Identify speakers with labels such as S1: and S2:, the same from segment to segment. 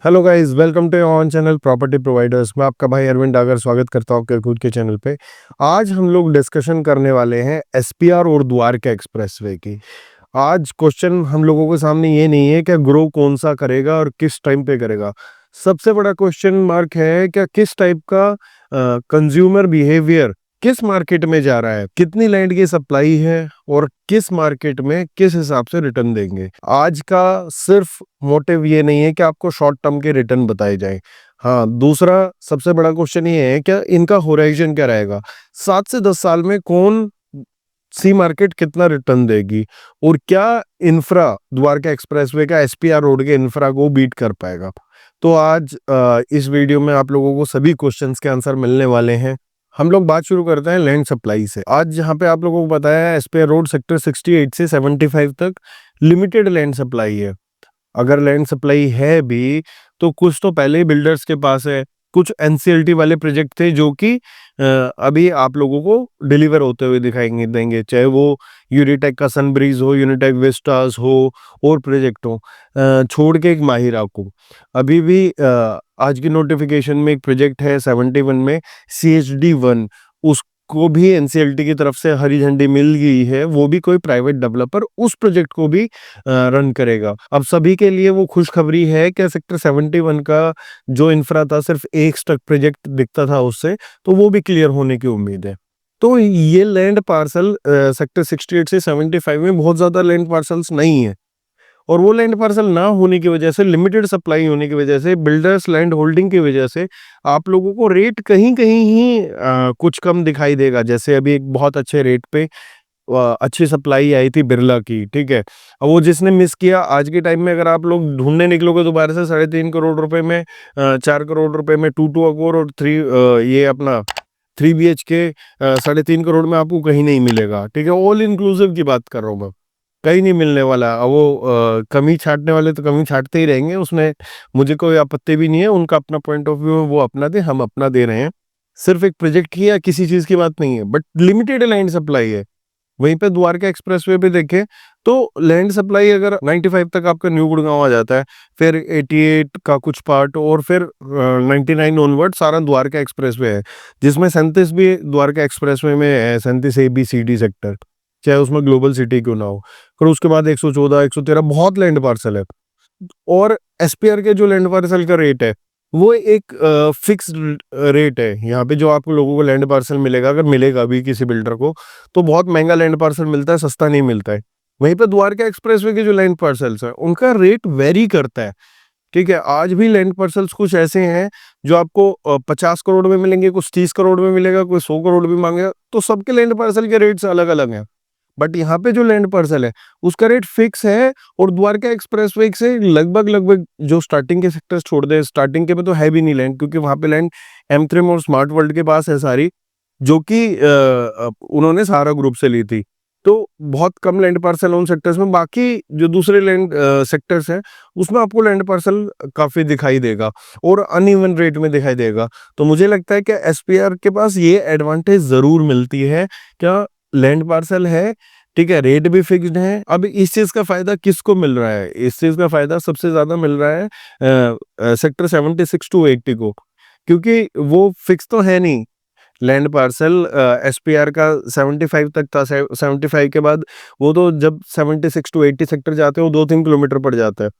S1: Hello guys, welcome to on channel property providers. मैं आपका भाई अरविंद डागर स्वागत करता हूँ आपके खुद के चैनल पे। आज हम लोग डिस्कशन करने वाले हैं एसपीआर और द्वारका एक्सप्रेसवे की। आज क्वेश्चन हम लोगों के सामने ये नहीं है क्या ग्रो कौन सा करेगा और किस टाइम पे करेगा। सबसे बड़ा क्वेश्चन मार्क है क्या किस टाइप का कंज्यूमर बिहेवियर किस मार्केट में जा रहा है, कितनी लैंड की सप्लाई है और किस मार्केट में किस हिसाब से रिटर्न देंगे। आज का सिर्फ मोटिव ये नहीं है कि आपको शॉर्ट टर्म के रिटर्न बताए जाए। हाँ, दूसरा सबसे बड़ा क्वेश्चन ये है क्या इनका होराइजन क्या रहेगा, 7 से 10 साल में कौन सी मार्केट कितना रिटर्न देगी और क्या इंफ्रा द्वारका एक्सप्रेसवे का एसपीआर रोड के इंफ्रा को बीट कर पाएगा। तो आज इस वीडियो में आप लोगों को सभी क्वेश्चंस के आंसर मिलने वाले हैं। हम लोग बात शुरू करते हैं लैंड सप्लाई से। आज जहां पे आप लोगों को बताया है एसपीआर रोड सेक्टर 68 से 75 तक लिमिटेड लैंड सप्लाई है। अगर लैंड सप्लाई है भी तो कुछ तो पहले ही बिल्डर्स के पास है, कुछ एनसीएलटी वाले प्रोजेक्ट थे जो कि अभी आप लोगों को डिलीवर होते हुए दिखाएंगे देंगे, चाहे वो यूनिटेक का सनब्रीज हो, यूनिटेक विस्टास हो और प्रोजेक्ट हो। छोड़ के एक माहिरा को अभी भी आज की नोटिफिकेशन में एक प्रोजेक्ट है 71 में CHD1, उसको भी एनसीएलटी की तरफ से हरी झंडी मिल गई है। वो भी कोई प्राइवेट डेवलपर उस प्रोजेक्ट को भी रन करेगा। अब सभी के लिए वो खुशखबरी है कि सेक्टर 71 का जो इंफ्रा था सिर्फ एक स्टक प्रोजेक्ट दिखता था उससे, तो वो भी क्लियर होने की उम्मीद है। तो ये लैंड पार्सल सेक्टर 68 से 75 में बहुत ज्यादा लैंड पार्सल्स नहीं है और वो लैंड पार्सल ना होने की वजह से, लिमिटेड सप्लाई होने की वजह से, बिल्डर्स लैंड होल्डिंग की वजह से आप लोगों को रेट कहीं कहीं ही कुछ कम दिखाई देगा। जैसे अभी एक बहुत अच्छे रेट पे अच्छी सप्लाई आई थी बिरला की, ठीक है। अब वो जिसने मिस किया, आज के टाइम में अगर आप लोग ढूंढने निकलोगे दोबारा से 3.5 करोड़ रुपए में 4 करोड़ रुपए में 2 2 और 3 ये अपना 3 BHK 3.5 करोड़ में आपको कहीं नहीं मिलेगा, ठीक है। ऑल इंक्लूसिव की बात कर रहा हूँ मैं, कहीं नहीं मिलने वाला। अब वो कमी छांटने वाले तो कमी छांटते ही रहेंगे, उसमें मुझे कोई आपत्ति भी नहीं है। उनका अपना पॉइंट ऑफ व्यू है, वो अपना दे, हम अपना दे रहे हैं। सिर्फ एक प्रोजेक्ट की या किसी चीज की बात नहीं है, बट लिमिटेड लैंड सप्लाई है। वहीं पे द्वारका एक्सप्रेसवे पे देखें तो लैंड सप्लाई अगर 95 तक आपका न्यू गुड़गांव आ जाता है, फिर 88 का कुछ पार्ट और फिर 99 ऑनवर्ड सारा द्वारका एक्सप्रेसवे है, जिसमें 37 भी द्वारका एक्सप्रेसवे में है, 37 ABCD सेक्टर, चाहे उसमें ग्लोबल सिटी क्यों ना हो। फिर उसके बाद 114 113 बहुत लैंड पार्सल है। और एसपीआर के जो लैंड पार्सल का रेट है वो एक फिक्स्ड रेट है। यहाँ पे जो आप लोगों को लैंड पार्सल मिलेगा, अगर मिलेगा भी किसी बिल्डर को, तो बहुत महंगा लैंड पार्सल मिलता है, सस्ता नहीं मिलता है। वहीं पे द्वारका एक्सप्रेसवे के जो लैंड पार्सल्स है उनका रेट वेरी करता है, ठीक है। आज भी लैंड पार्सल्स कुछ ऐसे हैं जो आपको 50 करोड़ में मिलेंगे, कुछ 30 करोड़ में मिलेगा, कोई 100 करोड़ भी मांगेगा। तो सबके लैंड पार्सल के रेट्स अलग अलग हैं, बट यहाँ पे जो लैंड पार्सल है उसका रेट फिक्स है। और द्वारका एक्सप्रेसवे से लगभग लगभग जो स्टार्टिंग के सेक्टर्स छोड़ दे, स्टार्टिंग के में तो है भी नहीं लैंड, क्योंकि वहां पे लैंड M3 और स्मार्ट वर्ल्ड के पास है सारी, जो कि उन्होंने सहारा ग्रुप से ली थी। तो बहुत कम लैंड पार्सल उन सेक्टर्स में, बाकी जो दूसरे लैंड सेक्टर्स हैं उसमें आपको लैंड पार्सल काफी दिखाई देगा और अनइवन रेट में दिखाई देगा। तो मुझे लगता है कि एसपीआर के पास ये एडवांटेज जरूर मिलती है, क्या लैंड पार्सल है, ठीक है, रेट भी फिक्स्ड है। अब इस चीज का फायदा किसको मिल रहा है? इस चीज का फायदा सबसे ज्यादा मिल रहा है सेक्टर 76 to 80 को, क्योंकि वो फिक्स तो है नहीं लैंड पार्सल। एसपीआर का 75 तक था, 75 के बाद वो तो जब 76 to 80 सेक्टर जाते हैं वो 2-3 किलोमीटर पड़ जाता है,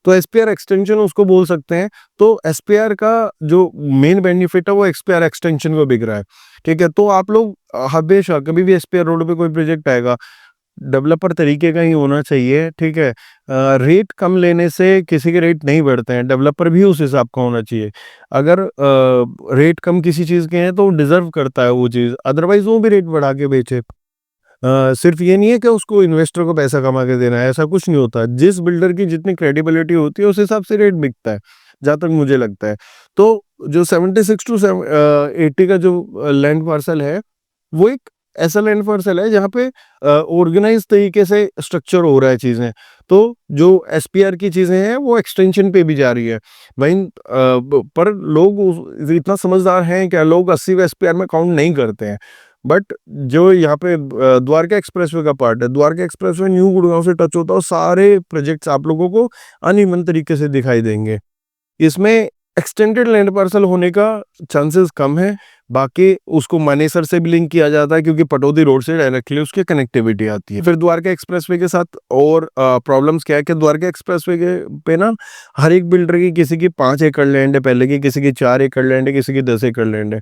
S1: तो एसपीआर एक्सटेंशन उसको बोल सकते हैं। तो एसपीआर का जो मेन बेनिफिट है वो एसपीआर एक्सटेंशन को बिक रहा है, ठीक है। तो आप लोग हमेशा कभी भी एसपीआर रोड पे कोई प्रोजेक्ट आएगा, डेवलपर तरीके का ही होना चाहिए, ठीक है। रेट कम लेने से किसी के रेट नहीं बढ़ते हैं, डेवलपर भी उस हिसाब का होना चाहिए। अगर रेट कम किसी चीज़ के हैं तो डिजर्व करता है वो चीज़, अदरवाइज वो भी रेट बढ़ा के बेचे। सिर्फ ये नहीं है कि उसको इन्वेस्टर को पैसा कमा के देना है, ऐसा कुछ नहीं होता। जिस बिल्डर की जितनी क्रेडिबिलिटी होती है उस हिसाब से रेट बिकता है, जहाँ तक मुझे लगता है। तो जो 76 to 80 का जो लैंड पार्सल है वो एक ऐसा लैंड पार्सल है जहाँ पे ऑर्गेनाइज तरीके से स्ट्रक्चर हो रहा है चीजें। तो जो एसपीआर की चीजें हैं वो एक्सटेंशन पे भी जा रही है। वहीं पर लोग इतना समझदार हैं क्या, लोग 80 एसपीआर में काउंट नहीं करते हैं। बट जो यहाँ पे द्वारका एक्सप्रेसवे का पार्ट है, द्वारका एक्सप्रेसवे न्यू गुड़गांव से टच होता है और सारे प्रोजेक्ट्स आप लोगों को अनइवन तरीके से दिखाई देंगे। इसमें एक्सटेंडेड लैंड पार्सल होने का चांसेस कम है। बाकी उसको मानेसर से भी लिंक किया जाता है क्योंकि पटौदी रोड से डायरेक्टली उसकी कनेक्टिविटी आती है। फिर द्वारका एक्सप्रेसवे के साथ और प्रॉब्लम्स क्या है कि द्वारका एक्सप्रेसवे के पे ना हर एक बिल्डर की, किसी की 5 एकड़ लैंड है पहले की, किसी की 4 एकड़ लैंड है, किसी की 10 एकड़ लैंड है।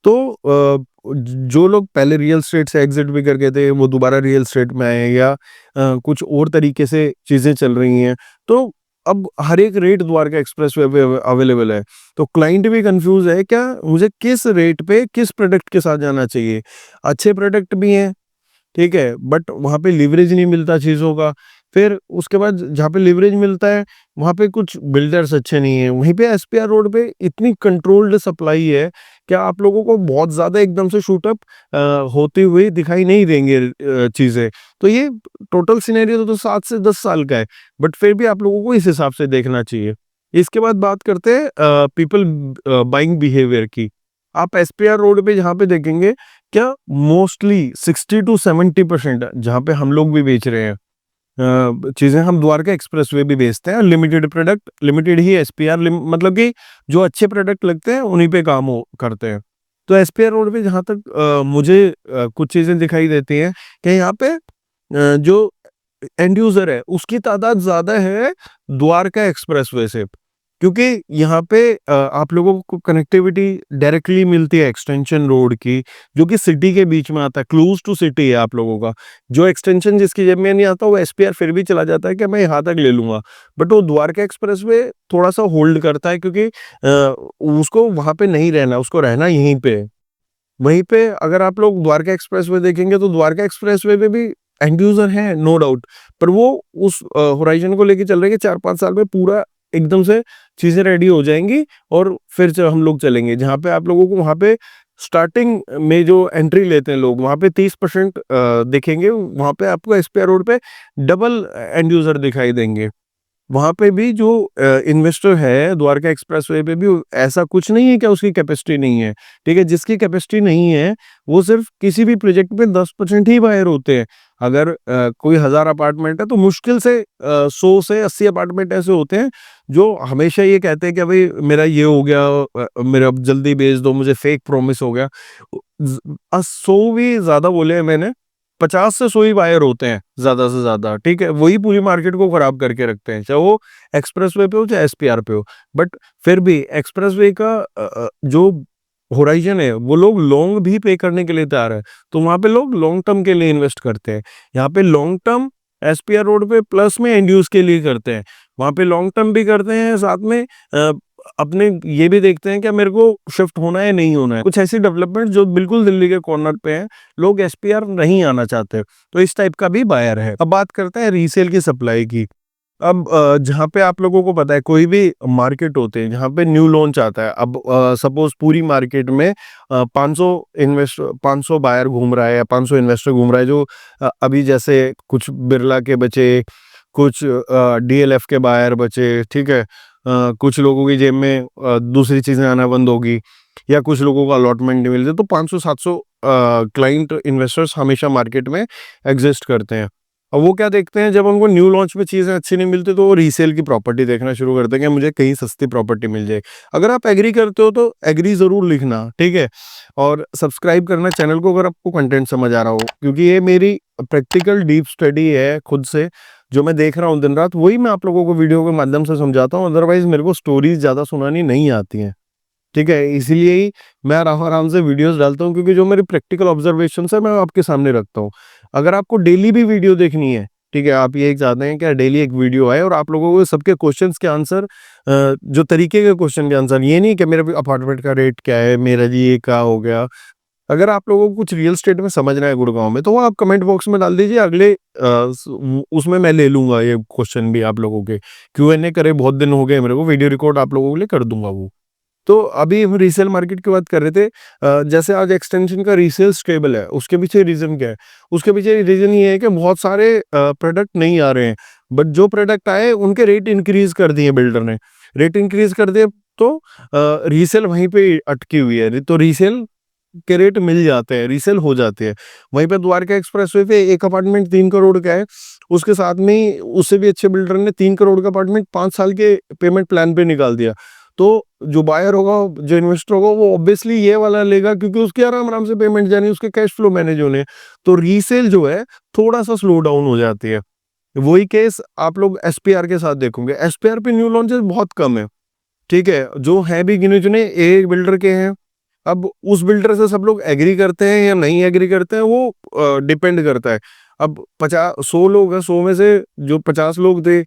S1: तो जो लोग पहले रियल एस्टेट से एग्जिट भी कर गए थे वो दोबारा रियल एस्टेट में आए हैं या कुछ और तरीके से चीजें चल रही हैं, तो अब हर एक रेट द्वारका एक्सप्रेस वे पे अवेलेबल है। तो क्लाइंट भी कंफ्यूज है क्या मुझे किस रेट पे किस प्रोडक्ट के साथ जाना चाहिए। अच्छे प्रोडक्ट भी हैं, ठीक है, बट वहाँ पे लिवरेज नहीं मिलता चीज़ों का। फिर उसके बाद जहाँ पे लिवरेज मिलता है वहाँ पे कुछ बिल्डर्स अच्छे नहीं हैं। वहीं पे एसपीआर रोड पे इतनी कंट्रोल्ड सप्लाई है कि आप लोगों को बहुत ज़्यादा एकदम से शूटअप होती हुई दिखाई नहीं देंगे चीज़ें। तो ये टोटल सिनेरियो तो 7 से 10 साल का है, बट फिर भी आप लोगों को इस हिसाब से देखना चाहिए। इसके बाद बात करते हैं पीपल बाइंग बिहेवियर की। आप एसपीआर रोड पे जहाँ पे देखेंगे क्या मोस्टली 60 to 70% जहाँ पे हम लोग भी बेच रहे हैं चीजें, हम द्वारका एक्सप्रेसवे भी बेचते हैं। लिमिटेड प्रोडक्ट, लिमिटेड ही एसपीआर, मतलब कि जो अच्छे प्रोडक्ट लगते हैं उन्हीं पे काम करते हैं। तो एसपीआर रोड पे जहाँ तक मुझे कुछ चीजें दिखाई देती हैं कि यहाँ पे जो एंड यूजर है उसकी तादाद ज्यादा है द्वारका एक्सप्रेसवे से, क्योंकि यहाँ पे आप लोगों को कनेक्टिविटी डायरेक्टली मिलती है एक्सटेंशन रोड की, जो कि सिटी के बीच में आता है, क्लोज टू सिटी है आप लोगों का। जो एक्सटेंशन जिसकी जेब में नहीं आता वो एसपीआर फिर भी चला जाता है कि मैं यहाँ तक ले लूंगा, बट वो द्वारका एक्सप्रेसवे थोड़ा सा होल्ड करता है क्योंकि उसको वहां पे नहीं रहना, उसको रहना यहीं पे है। वहीं पे अगर आप लोग द्वारका एक्सप्रेसवे देखेंगे तो द्वारका एक्सप्रेसवे पे भी एंड यूजर है नो डाउट, पर वो उस होराइजन को लेके चल रहे हैं कि 4-5 साल में पूरा एकदम से चीजें रेडी हो जाएंगी और फिर हम लोग चलेंगे। जहाँ पे आप लोगों को वहाँ पे स्टार्टिंग में जो एंट्री लेते हैं लोग वहाँ पे 30% देखेंगे, वहाँ पे आपको एसपीआर रोड पे डबल एंड यूजर दिखाई देंगे। वहां पे भी जो इन्वेस्टर है द्वारका एक्सप्रेसवे पे भी ऐसा कुछ नहीं है कि उसकी कैपेसिटी नहीं है, ठीक है। जिसकी कैपेसिटी नहीं है वो सिर्फ किसी भी प्रोजेक्ट पे 10% ही बायर होते हैं। अगर कोई 1000 अपार्टमेंट है तो मुश्किल से 100 से 80 अपार्टमेंट ऐसे होते हैं जो हमेशा ये कहते हैं कि भाई मेरा ये हो गया, मेरा अब जल्दी बेच दो, मुझे फेक प्रॉमिस हो गया। 100 भी ज्यादा बोले हैं मैंने, 50 से 100 ही बायर होते हैं ज्यादा से ज्यादा, ठीक है। वही पूरी मार्केट को खराब करके रखते हैं, चाहे वो एक्सप्रेसवे पे हो चाहे एसपीआर पे हो। बट फिर भी एक्सप्रेसवे का जो होराइजन है वो लोग लॉन्ग भी पे करने के लिए तैयार है, तो वहां पे लोग लॉन्ग टर्म के लिए इन्वेस्ट करते हैं। यहाँ पे लॉन्ग टर्म एसपीआर रोड पे प्लस में एंड यूज के लिए करते हैं, वहां पे लॉन्ग टर्म भी करते हैं, साथ में अपने ये भी देखते हैं कि मेरे को शिफ्ट होना है नहीं होना है। कुछ ऐसी डेवलपमेंट जो बिल्कुल दिल्ली के कॉर्नर पे है, लोग एसपीआर नहीं आना चाहते, तो इस टाइप का भी बायर है। अब बात करते हैं रीसेल की सप्लाई की। अब जहाँ पे आप लोगों को पता है कोई भी मार्केट होते हैं जहाँ पे न्यू लॉन्च आता है, अब सपोज पूरी मार्केट में 500 बायर घूम रहा है या 500 इन्वेस्टर घूम रहा है, जो अभी जैसे कुछ बिरला के बचे, कुछ डीएलएफ के बायर बचे, ठीक है। कुछ लोगों की जेब में दूसरी चीजें आना बंद होगी या कुछ लोगों को अलॉटमेंट नहीं मिलते, तो 500-700 क्लाइंट इन्वेस्टर्स हमेशा मार्केट में एग्जिस्ट करते हैं। अब वो क्या देखते हैं, जब उनको न्यू लॉन्च में चीजें अच्छी नहीं मिलती तो वो रीसेल की प्रॉपर्टी देखना शुरू करते हैं कि मुझे कहीं सस्ती प्रॉपर्टी मिल जाए। अगर आप एग्री करते हो तो एग्री जरूर लिखना, ठीक है, और सब्सक्राइब करना चैनल को अगर आपको कंटेंट समझ आ रहा हो, क्योंकि ये मेरी प्रैक्टिकल डीप स्टडी है खुद से, जो मैं देख रहा हूँ दिन रात, वही मैं आप लोगों को वीडियो के माध्यम से समझाता हूँ। अदरवाइज मेरे को स्टोरीज ज्यादा सुनानी नहीं आती हैं, ठीक है। इसीलिए ही मैं आराम आराम से वीडियोस डालता हूँ, क्योंकि जो मेरी प्रैक्टिकल ऑब्जर्वेशन है मैं आपके सामने रखता हूँ। अगर आपको डेली भी वीडियो देखनी है, ठीक है, आप ये चाहते हैं कि डेली एक वीडियो आए और आप लोगों को सबके क्वेश्चंस के आंसर, जो तरीके के क्वेश्चन के आंसर, ये नहीं कि मेरे अपार्टमेंट का रेट क्या है, मेरा जी ये क्या हो गया। अगर आप लोगों को कुछ रियल स्टेट में समझना है गुड़गांव में, तो वो आप कमेंट बॉक्स में डाल दीजिए, अगले उसमें मैं ले लूंगा ये क्वेश्चन भी आप लोगों के। Q&A करे बहुत दिन हो गए मेरे को, वीडियो रिकॉर्ड आप लोगों के लिए कर दूंगा वो। तो अभी हम रीसेल मार्केट की बात कर रहे थे। जैसे आज एक्सटेंशन का रीसेल स्टेबल है, उसके पीछे रीजन क्या है? उसके पीछे रीजन ये है कि बहुत सारे प्रोडक्ट नहीं आ रहे हैं, बट जो प्रोडक्ट आए उनके रेट इंक्रीज कर दिए बिल्डर ने, रेट इंक्रीज कर दिए, तो रीसेल वहीं पे अटकी हुई है, तो रीसेल के रेट मिल जाते हैं, रीसेल हो जाते हैं। वहीं पे द्वारका एक्सप्रेसवे पे एक अपार्टमेंट 3 करोड़ का है, उसके साथ में ही उससे भी अच्छे बिल्डर ने 3 करोड़ का अपार्टमेंट 5 साल के पेमेंट प्लान पे निकाल दिया। तो जो बायर होगा, जो इन्वेस्टर होगा, वो ऑब्वियसली ये वाला लेगा क्योंकि उसके आराम-आराम से पेमेंट जानी है, उसके कैश फ्लो मैनेज होने हैं। तो रीसेल जो है थोड़ा-सा स्लो डाउन हो जाती है। वही केस आप लोग एसपीआर के साथ देखोगे। एसपीआर पे न्यू लॉन्चेस बहुत कम है, ठीक है? जो हैं भी गिने-चुने एक बिल्डर के हैं। अब उस बिल्डर से सब लोग एग्री करते हैं या नहीं एग्री करते हैं, वो डिपेंड करता है। अब 100 लोग हैं, 100 में से जो 50 लोग थे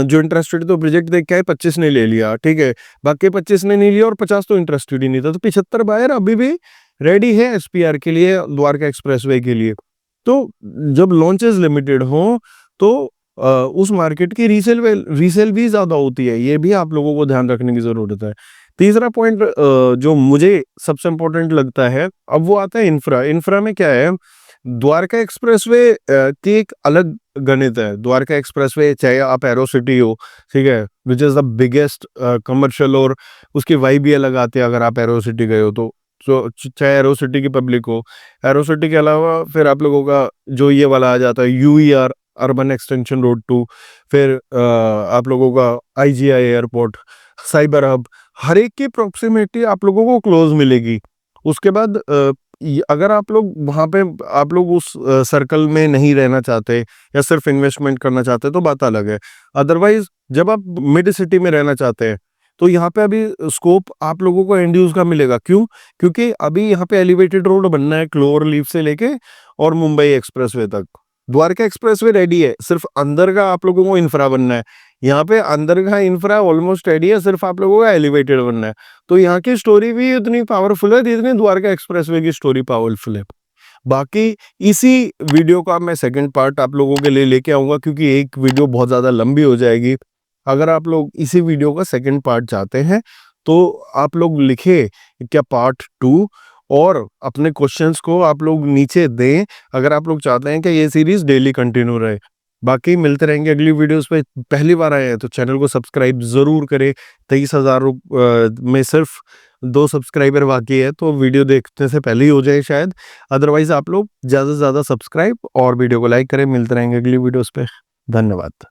S1: जो इंटरेस्टेड, तो प्रोजेक्ट देख के आए, 25 ने ले लिया, ठीक है? बाकी 25 ने नहीं लिया और 50 तो इंटरेस्टेड ही नहीं था। तो 75 बायर अभी भी रेडी है एसपीआर के लिए, द्वारका एक्सप्रेसवे के लिए। तो जब लॉन्चेस लिमिटेड हों तो उस मार्केट की रीसेल भी ज़्यादा होती है, ये भी आप लोगों को ध्यान रखने की ज़रूरत है। तीसरा पॉइंट जो मुझे सबसे इम्पोर्टेंट लगता है, अब वो आता है इंफ्रा। इंफ्रा में क्या है, द्वारका एक्सप्रेसवे की एक अलग गणित है। द्वारका एक्सप्रेसवे चाहे आप एरो सिटी हो, ठीक है, which is the biggest commercial, और उसकी वाइब भी अलग आती है अगर आप एरो सिटी गए हो तो। चाहे एरो सिटी की पब्लिक हो, एरो सिटी के अलावा फिर आप लोगों का जो ये वाला आ जाता है यूईआर, अर्बन एक्सटेंशन रोड 2, फिर आप लोगों का आईजीआई एयरपोर्ट, साइबर हब, हर एक की प्रॉक्सिमिटी आप लोगों को क्लोज मिलेगी। उसके बाद अगर आप लोग वहाँ पे, आप लोग उस सर्कल में नहीं रहना चाहते या सिर्फ इन्वेस्टमेंट करना चाहते तो बात अलग है। अदरवाइज जब आप मिड सिटी में रहना चाहते हैं तो यहाँ पे अभी स्कोप आप लोगों को एंड यूज का मिलेगा। क्यों? क्योंकि अभी यहाँ पे एलिवेटेड रोड बनना है क्लोवर लीफ से लेके और मुंबई एक्सप्रेसवे तक। द्वारका एक्सप्रेसवे रेडी है, सिर्फ अंदर का आप लोगों को इंफ्रा बनना है। यहाँ पे अंदर का इंफ्रा ऑलमोस्ट रेडी है, सिर्फ आप लोगों का एलिवेटेड बनना है। तो यहाँ की स्टोरी भी उतनी पावरफुल है जितनी द्वारका एक्सप्रेसवे की स्टोरी पावरफुल है। बाकी इसी वीडियो का मैं सेकंड पार्ट आप लोगों के लिए लेके आऊंगा, क्योंकि एक वीडियो बहुत ज़्यादा लंबी हो जाएगी। अगर आप लोग इसी वीडियो का सेकंड पार्ट चाहते हैं तो आप लोग लिखे क्या पार्ट 2, और अपने क्वेश्चंस को आप लोग नीचे दें अगर आप लोग चाहते हैं कि ये सीरीज डेली कंटिन्यू रहे। बाकी मिलते रहेंगे अगली वीडियोस पे। पहली बार आए हैं तो चैनल को सब्सक्राइब जरूर करें। 23,000 में सिर्फ 2 सब्सक्राइबर बाकी है, तो वीडियो देखने से पहले ही हो जाए शायद। अदरवाइज आप लोग ज़्यादा से ज़्यादा सब्सक्राइब और वीडियो को लाइक करें। मिलते रहेंगे अगली वीडियोस पे। धन्यवाद।